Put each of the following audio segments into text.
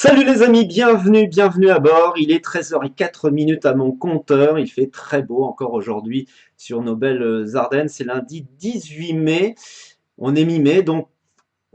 Salut les amis, bienvenue à bord. Il est 13h04 à mon compteur. Il fait très beau encore aujourd'hui sur nos belles Ardennes. C'est lundi 18 mai. On est mi-mai, donc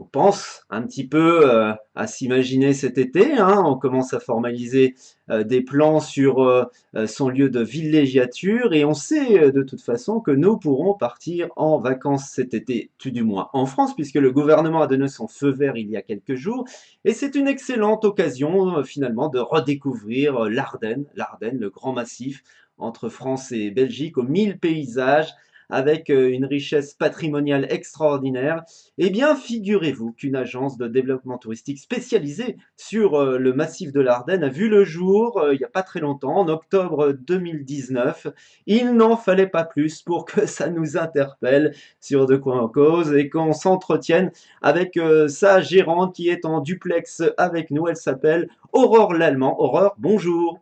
on pense un petit peu à s'imaginer cet été, hein. On commence à formaliser des plans sur son lieu de villégiature et on sait de toute façon que nous pourrons partir en vacances cet été, tout du moins en France, puisque le gouvernement a donné son feu vert il y a quelques jours. Et c'est une excellente occasion finalement de redécouvrir l'Ardenne, le grand massif entre France et Belgique, aux mille paysages, avec une richesse patrimoniale extraordinaire. Eh bien, figurez-vous qu'une agence de développement touristique spécialisée sur le massif de l'Ardenne a vu le jour il n'y a pas très longtemps, en octobre 2019. Il n'en fallait pas plus pour que ça nous interpelle sur De quoi on cause et qu'on s'entretienne avec sa gérante qui est en duplex avec nous. Elle s'appelle Aurore Lallemand. Aurore, bonjour.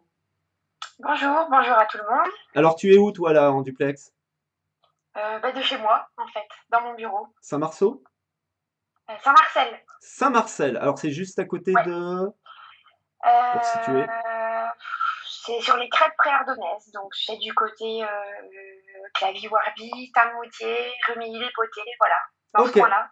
Bonjour, bonjour à tout le monde. Alors, tu es où toi là en duplex? De chez moi, en fait, dans mon bureau. Saint-Marceau? Saint-Marcel. Saint-Marcel. Alors, c'est juste à côté Ouais. de... Pour situer. Euh, c'est sur les crêtes préardonnaises, donc c'est du côté Clavy-Warby, Tamoutier, Remilly-les-Potets, voilà, dans ce Ok. coin-là.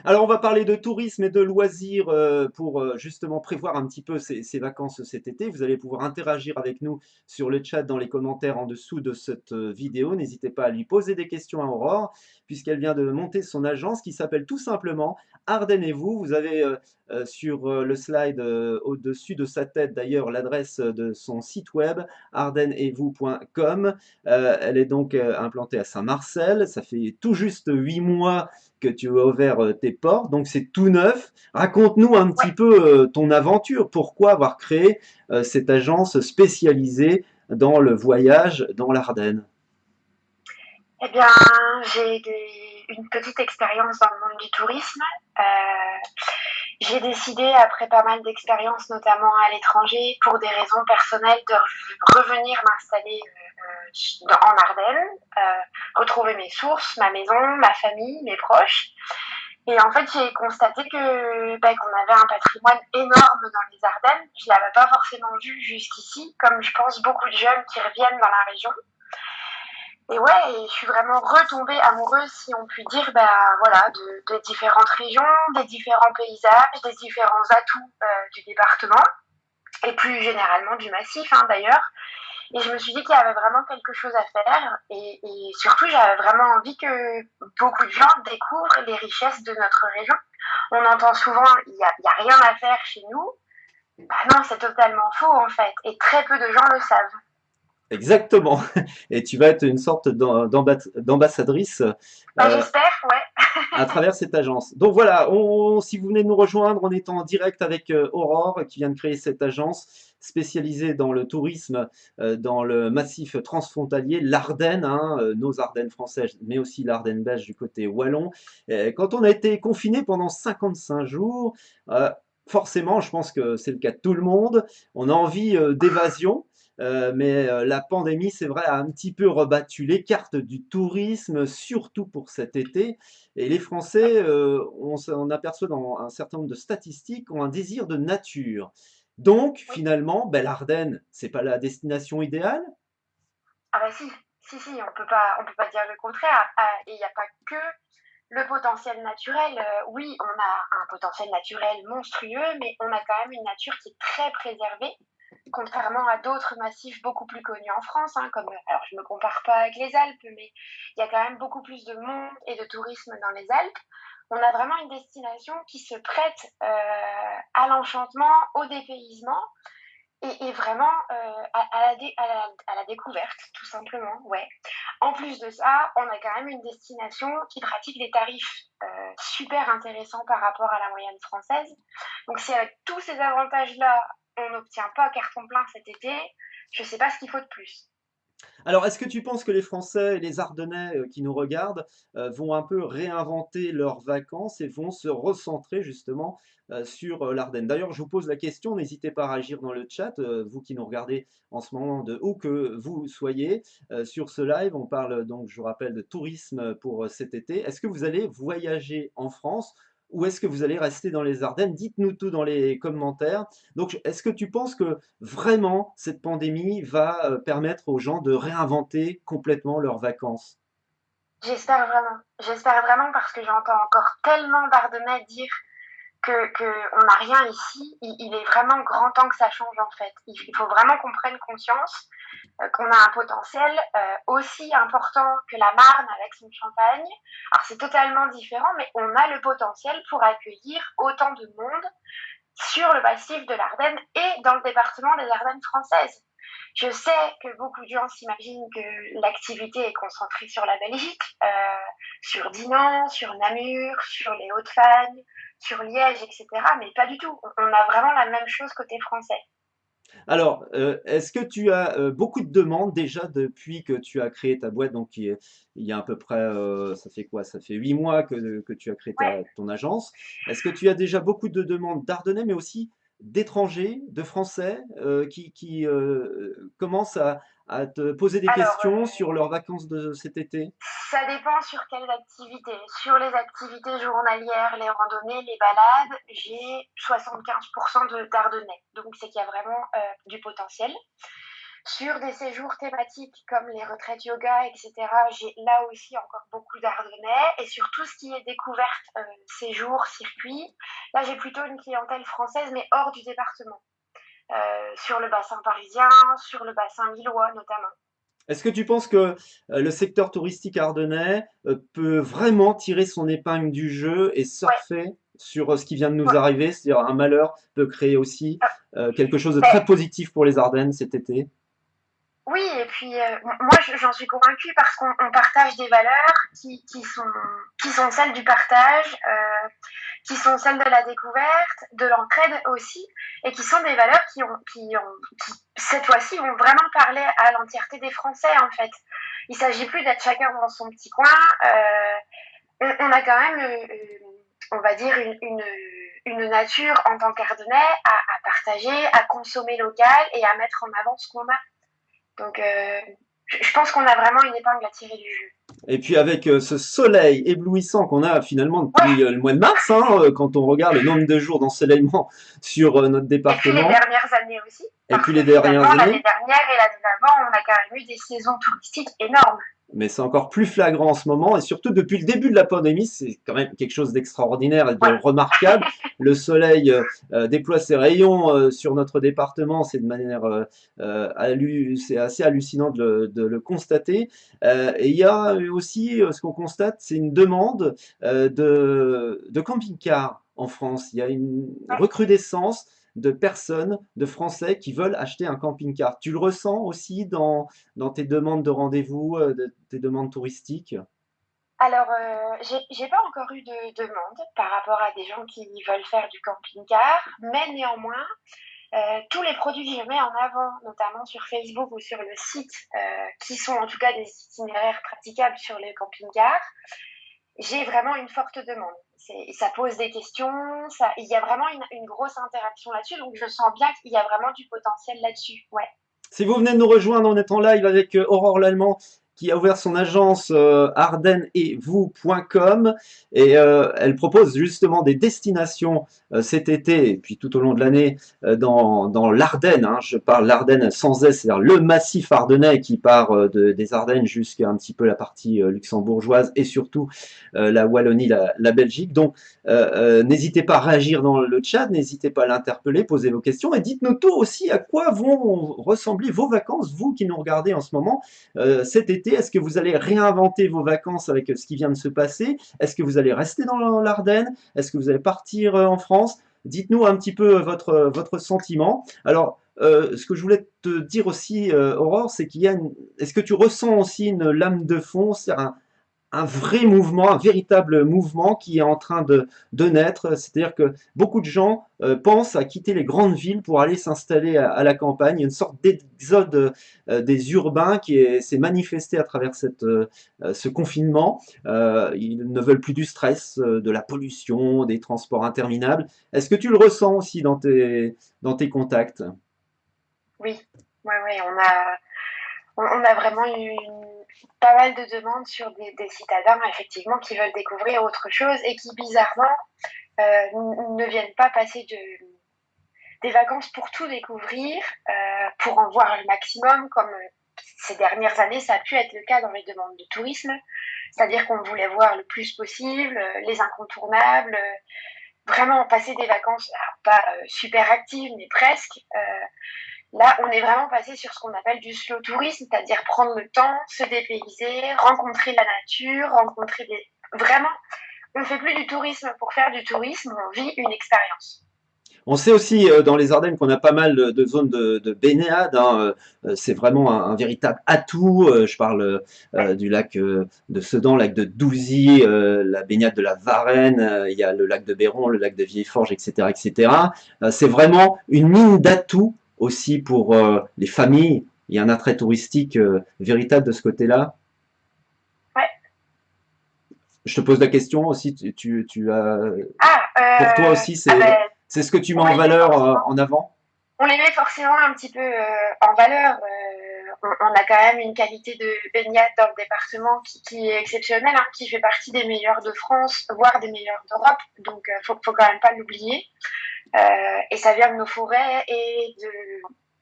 Alors, on va parler de tourisme et de loisirs pour justement prévoir un petit peu ces vacances cet été. Vous allez pouvoir interagir avec nous sur le chat dans les commentaires en dessous de cette vidéo. N'hésitez pas à lui poser des questions à Aurore, puisqu'elle vient de monter son agence qui s'appelle tout simplement Ardennes et vous. Vous avez sur le slide au-dessus de sa tête d'ailleurs l'adresse de son site web ardennesetvous.com. Elle est donc implantée à Saint-Marcel. Ça fait tout juste 8 mois que tu as ouvert tes portes, donc c'est tout neuf. Raconte-nous un Ouais. petit peu ton aventure. Pourquoi avoir créé cette agence spécialisée dans le voyage dans l'Ardenne? Eh bien, une petite expérience dans le monde du tourisme. Euh, j'ai décidé, après pas mal d'expériences, notamment à l'étranger, pour des raisons personnelles, de revenir m'installer en Ardennes, retrouver mes sources, ma maison, ma famille, mes proches. Et en fait, j'ai constaté qu'on avait un patrimoine énorme dans les Ardennes. Je l'avais pas forcément vu jusqu'ici, comme je pense beaucoup de jeunes qui reviennent dans la région. Et ouais, et je suis vraiment retombée amoureuse, si on peut dire, voilà, de différentes régions, des différents paysages, des différents atouts du département, et plus généralement du massif, hein, d'ailleurs. Et je me suis dit qu'il y avait vraiment quelque chose à faire, et surtout, j'avais vraiment envie que beaucoup de gens découvrent les richesses de notre région. On entend souvent, y a rien à faire chez nous. Bah non, c'est totalement faux, en fait, et très peu de gens le savent. Exactement. Et tu vas être une sorte d'ambassadrice Bah, euh, j'espère, ouais. à travers cette agence. Donc voilà, si vous venez de nous rejoindre, on est en direct avec Aurore qui vient de créer cette agence spécialisée dans le tourisme dans le massif transfrontalier, l'Ardenne, hein, nos Ardennes françaises, mais aussi l'Ardenne belge du côté wallon. Quand on a été confiné pendant 55 jours, forcément, je pense que c'est le cas de tout le monde, on a envie d'évasion. Mais la pandémie, c'est vrai, a un petit peu rebattu les cartes du tourisme, surtout pour cet été. Et les Français, on aperçoit dans un certain nombre de statistiques, ont un désir de nature. Donc, Oui. finalement, ben, l'Ardenne, c'est pas la destination idéale? Ah bah si, si, si, on peut pas dire le contraire. Et il n'y a pas que le potentiel naturel. Oui, on a un potentiel naturel monstrueux, mais on a quand même une nature qui est très préservée, contrairement à d'autres massifs beaucoup plus connus en France, hein, comme, alors je me compare pas avec les Alpes, mais il y a quand même beaucoup plus de monde et de tourisme dans les Alpes. On a vraiment une destination qui se prête à l'enchantement, au dépaysement et vraiment à la découverte, tout simplement, ouais. En plus de ça, on a quand même une destination qui pratique des tarifs super intéressants par rapport à la moyenne française. Donc si avec tous ces avantages-là, on n'obtient pas carton plein cet été, je ne sais pas ce qu'il faut de plus. Alors, est-ce que tu penses que les Français et les Ardennais qui nous regardent vont un peu réinventer leurs vacances et vont se recentrer justement sur l'Ardenne? D'ailleurs, je vous pose la question, n'hésitez pas à réagir dans le chat, vous qui nous regardez en ce moment de où que vous soyez. Sur ce live, on parle donc, je vous rappelle, de tourisme pour cet été. Est-ce que vous allez voyager en France ou est-ce que vous allez rester dans les Ardennes? Dites-nous tout dans les commentaires. Donc, est-ce que tu penses que vraiment cette pandémie va permettre aux gens de réinventer complètement leurs vacances? J'espère vraiment. J'espère vraiment parce que j'entends encore tellement d'Ardennais dire que on n'a rien ici. Il est vraiment grand temps que ça change en fait. Il faut vraiment qu'on prenne conscience qu'on a un potentiel aussi important que la Marne avec son champagne. Alors c'est totalement différent, mais on a le potentiel pour accueillir autant de monde sur le massif de l'Ardenne et dans le département des Ardennes françaises. Je sais que beaucoup de gens s'imaginent que l'activité est concentrée sur la Belgique, sur Dinan, sur Namur, sur les Hauts-de-Fagne, sur Liège, etc. Mais pas du tout. On a vraiment la même chose côté français. Alors, est-ce que tu as beaucoup de demandes déjà depuis que tu as créé ta boîte? Donc, il y a à peu près, ça fait quoi? Ça fait 8 mois que tu as créé Ouais. ton agence. Est-ce que tu as déjà beaucoup de demandes d'Ardennais, mais aussi d'étrangers, de Français qui commencent à te poser des Alors, questions sur leurs vacances de cet été? ça dépend sur quelles activités. Sur les activités journalières, les randonnées, les balades, j'ai 75% d'Ardennais. Donc, c'est qu'il y a vraiment du potentiel. Sur des séjours thématiques comme les retraites yoga, etc., j'ai là aussi encore beaucoup d'Ardennais. Et sur tout ce qui est découverte, séjours, circuits, là j'ai plutôt une clientèle française, mais hors du département. Sur le bassin parisien, sur le bassin lillois notamment. Est-ce que tu penses que le secteur touristique ardennais peut vraiment tirer son épingle du jeu et Ouais, surfer sur ce qui vient de nous ouais. arriver? C'est-à-dire un malheur peut créer aussi quelque chose de Ben, très positif pour les Ardennes cet été. oui, et puis moi j'en suis convaincue parce qu'on partage des valeurs qui sont celles du partage, qui sont celles de la découverte, de l'entraide aussi, et qui sont des valeurs qui cette fois-ci vont vraiment parler à l'entièreté des Français en fait. Il s'agit plus d'être chacun dans son petit coin. On a quand même, on va dire, une nature en tant qu'Ardennais à partager, à consommer local et à mettre en avant ce qu'on a. Donc, je pense qu'on a vraiment une épingle à tirer du jeu. Et puis avec ce soleil éblouissant qu'on a finalement depuis Ouais. le mois de mars, hein, quand on regarde le nombre de jours d'ensoleillement sur notre Et puis les département, dernières années aussi, et parce puis que les finalement, dernières l'année années, dernière et l'année d'avant, on a quand même eu des saisons touristiques énormes. mais c'est encore plus flagrant en ce moment, et surtout depuis le début de la pandémie, c'est quand même quelque chose d'extraordinaire et de Ouais. remarquable. Le soleil déploie ses rayons sur notre département, c'est de manière c'est assez hallucinant de le constater. Et il y a aussi ce qu'on constate, c'est une demande de camping-car en France. Il y a une Ouais. recrudescence de personnes, de Français qui veulent acheter un camping-car. Tu le ressens aussi dans tes demandes de rendez-vous, tes demandes touristiques? Alors, j'ai pas encore eu de demande par rapport à des gens qui veulent faire du camping-car, mais néanmoins, tous les produits que je mets en avant, notamment sur Facebook ou sur le site, qui sont en tout cas des itinéraires praticables sur les camping-cars, j'ai vraiment une forte demande. Ça pose des questions, il y a vraiment une grosse interaction là-dessus, donc je sens bien qu'il y a vraiment du potentiel là-dessus. Ouais. Si vous venez de nous rejoindre, on est en live avec Aurore Lallemand qui a ouvert son agence ardennesetvous.com et elle propose justement des destinations cet été et puis tout au long de l'année dans l'Ardenne. Hein, je parle l'Ardenne sans S, c'est-à-dire le massif ardennais qui part des Ardennes jusqu'à un petit peu la partie luxembourgeoise et surtout la Wallonie, la Belgique. Donc n'hésitez pas à réagir dans le chat, n'hésitez pas à l'interpeller, posez vos questions et dites-nous tout aussi à quoi vont ressembler vos vacances, vous qui nous regardez en ce moment cet été. Est-ce que vous allez réinventer vos vacances avec ce qui vient de se passer? Est-ce que vous allez rester dans l'Ardenne? Est-ce que vous allez partir en France? Dites-nous un petit peu votre sentiment. Alors, ce que je voulais te dire aussi, Aurore, c'est qu'il y a est-ce que tu ressens aussi une lame de fond, c'est-à-dire un vrai mouvement, un véritable mouvement qui est en train de naître. C'est-à-dire que beaucoup de gens pensent à quitter les grandes villes pour aller s'installer à la campagne. Il y a une sorte d'exode des urbains qui s'est manifesté à travers ce confinement. Ils ne veulent plus du stress, de la pollution, des transports interminables. Est-ce que tu le ressens aussi dans tes contacts? Oui, ouais, ouais, on a vraiment eu pas mal de demandes sur des citadins, effectivement, qui veulent découvrir autre chose et qui, bizarrement, ne viennent pas passer des vacances pour tout découvrir, pour en voir le maximum, comme ces dernières années, ça a pu être le cas dans les demandes de tourisme. C'est-à-dire qu'on voulait voir le plus possible, les incontournables, vraiment passer des vacances, alors pas super actives, mais presque. Là, on est vraiment passé sur ce qu'on appelle du slow tourisme, c'est-à-dire prendre le temps, se dépayser, rencontrer la nature, rencontrer des... Vraiment, on ne fait plus du tourisme pour faire du tourisme, on vit une expérience. On sait aussi dans les Ardennes qu'on a pas mal de zones de baignade, hein. C'est vraiment un véritable atout. Je parle Ouais. du lac de Sedan, lac de Douzy, la baignade de la Varenne, il y a le lac de Béron, le lac de Vieilleforge, etc. etc. C'est vraiment une mine d'atouts aussi pour les familles. Il y a un attrait touristique véritable de ce côté-là. Ouais. Je te pose la question aussi, tu as, Ah, pour toi aussi, ah ben, c'est ce que tu mets on en les met valeur forcément. en avant? On les met forcément un petit peu en valeur. On a quand même une qualité de baignade dans le département qui est exceptionnelle, hein, qui fait partie des meilleurs de France, voire des meilleurs d'Europe. Donc, faut quand même pas l'oublier. Et ça vient de nos forêts et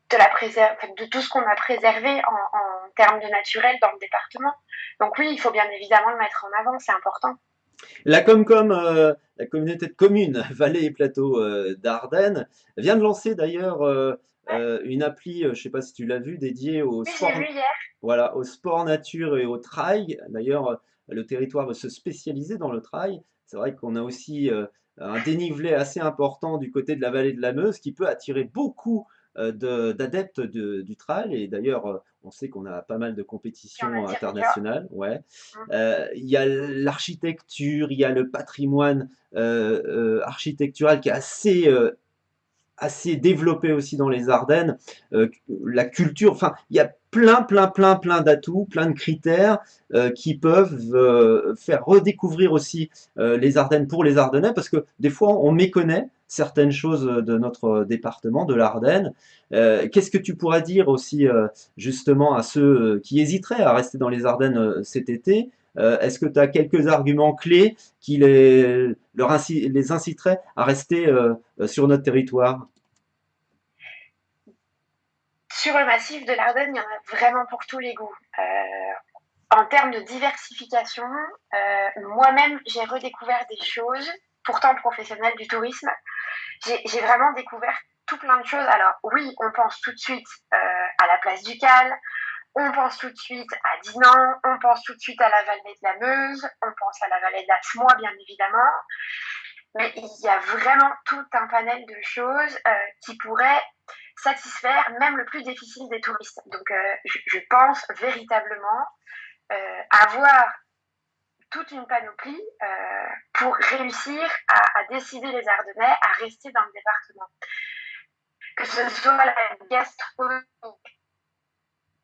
de tout ce qu'on a préservé en termes de naturel dans le département. Donc oui, il faut bien évidemment le mettre en avant, c'est important. La Comcom, la communauté de communes Vallée et Plateau d'Ardennes, vient de lancer d'ailleurs Ouais. une appli, je ne sais pas si tu l'as vu, dédiée au Oui, j'ai sport, vu hier. voilà, au sport nature et au trail. D'ailleurs, le territoire veut se spécialiser dans le trail. C'est vrai qu'on a aussi un dénivelé assez important du côté de la vallée de la Meuse qui peut attirer beaucoup d'adeptes du trail. Et d'ailleurs, on sait qu'on a pas mal de Il y en compétitions attire déjà. internationales. Ouais. Mm. Il y a l'architecture, il y a le patrimoine architectural qui est assez développé aussi dans les Ardennes, la culture, enfin, il y a plein d'atouts, plein de critères qui peuvent faire redécouvrir aussi les Ardennes pour les Ardennais, parce que des fois on méconnaît certaines choses de notre département, de l'Ardenne. Qu'est-ce que tu pourras dire aussi justement à ceux qui hésiteraient à rester dans les Ardennes cet été? Est-ce que tu as quelques arguments clés qui les inciteraient à rester sur notre territoire? Sur le massif de l'Ardenne, il y en a vraiment pour tous les goûts. En termes de diversification, moi-même, j'ai redécouvert des choses, pourtant professionnelles du tourisme. J'ai vraiment découvert tout plein de choses. Alors oui, on pense tout de suite à la place du Cal, on pense tout de suite à Dinan, on pense tout de suite à la vallée de la Meuse, on pense à la vallée de la Semois, bien évidemment. Mais il y a vraiment tout un panel de choses qui pourraient satisfaire même le plus difficile des touristes. Donc je pense véritablement avoir toute une panoplie pour réussir à décider les Ardennais à rester dans le département. Que ce soit la gastronomie,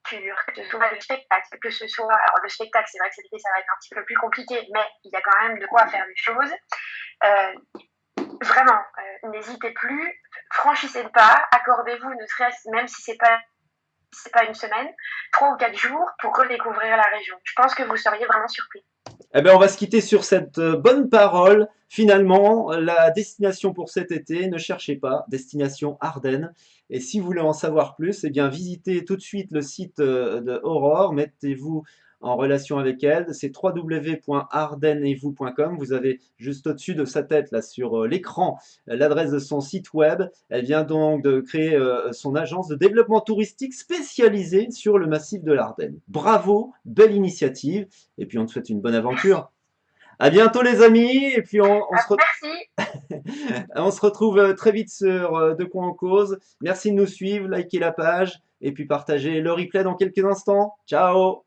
que ce soit le spectacle, que ce soit... Alors le spectacle, c'est vrai que cet été, ça va être un petit peu plus compliqué, mais il y a quand même de quoi faire des choses. Vraiment, n'hésitez plus, franchissez le pas, accordez-vous, ne serait-ce même si c'est pas une semaine, 3 ou 4 jours pour redécouvrir la région. Je pense que vous seriez vraiment surpris. Eh bien, on va se quitter sur cette bonne parole. Finalement, la destination pour cet été, ne cherchez pas, destination Ardennes. Et si vous voulez en savoir plus, eh bien, visitez tout de suite le site de Aurore. Mettez-vous en relation avec elle. C'est www.ardennesetvous.com. Vous avez juste au-dessus de sa tête, là, sur l'écran, l'adresse de son site web. Elle vient donc de créer son agence de développement touristique spécialisée sur le massif de l'Ardenne. Bravo, belle initiative. Et puis on te souhaite une bonne Merci. aventure. À bientôt les amis, et puis Merci. on se retrouve très vite sur De quoi en cause. Merci de nous suivre, likez la page, et puis partagez le replay dans quelques instants. Ciao!